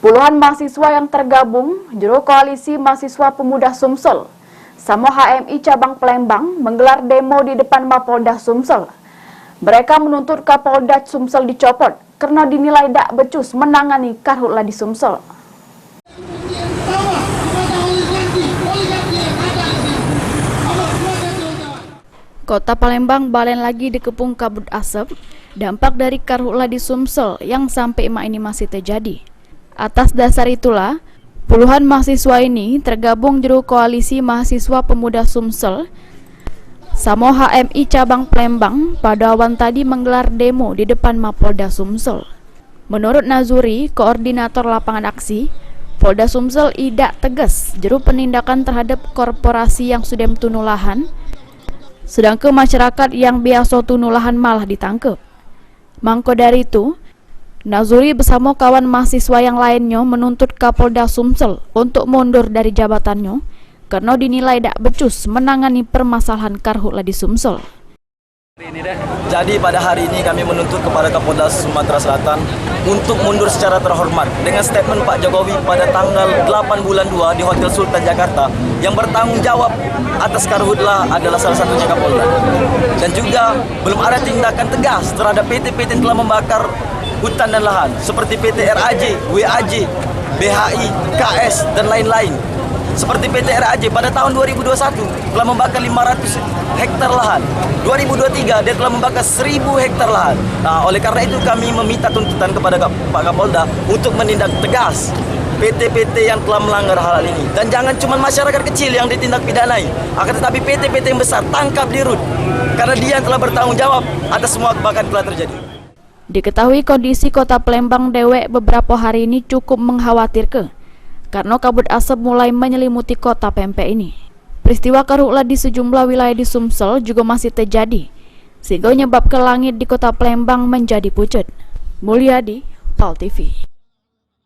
Puluhan mahasiswa yang tergabung Juru Koalisi Mahasiswa Pemuda Sumsel Samo HMI Cabang Palembang menggelar demo di depan Mapolda Sumsel. Mereka menuntut Kapolda Sumsel dicopot karena dinilai tak becus menangani karhutla di Sumsel. Kota Palembang balen lagi dikepung kabut asap, dampak dari karhutla di Sumsel yang sampai emak ini masih terjadi. Atas dasar itulah, puluhan mahasiswa ini tergabung Juru Koalisi Mahasiswa Pemuda Sumsel Samo HMI Cabang Palembang pada awan tadi menggelar demo di depan Mapolda Sumsel. Menurut Nazuri, koordinator lapangan aksi, Polda Sumsel tidak tegas juru penindakan terhadap korporasi yang sudah tunu lahan, sedangkan masyarakat yang biasa tunu lahan malah ditangkap. Mangko dari itu, Nazuri bersama kawan mahasiswa yang lainnya menuntut Kapolda Sumsel untuk mundur dari jabatannya karena dinilai tak becus menangani permasalahan karhutla di Sumsel. Jadi pada hari ini kami menuntut kepada Kapolda Sumatera Selatan untuk mundur secara terhormat dengan statement Pak Jokowi pada tanggal 8 bulan 2 di Hotel Sultan Jakarta yang bertanggung jawab atas karhutla adalah salah satunya Kapolda. Dan juga belum ada tindakan tegas terhadap PT-PT yang telah membakar hutan dan lahan seperti PT RAJ, WAJ, BHI, KS dan lain-lain. Seperti PT RAJ pada tahun 2021 telah membakar 500 hektar lahan. 2023 dia telah membakar 1000 hektar lahan. Nah, oleh karena itu kami meminta tuntutan kepada Pak Kapolda untuk menindak tegas PT-PT yang telah melanggar hal ini. Dan jangan cuma masyarakat kecil yang ditindak pidanai, akan tetapi PT-PT yang besar tangkap dirut karena dia yang telah bertanggung jawab atas semua kebakaran yang telah terjadi. Diketahui kondisi Kota Palembang dewek beberapa hari ini cukup mengkhawatirkan karena kabut asap mulai menyelimuti kota pempek ini. Peristiwa karhutla di sejumlah wilayah di Sumsel juga masih terjadi, sehingga menyebabkan langit di Kota Palembang menjadi pucat. Mulyadi, PAL TV.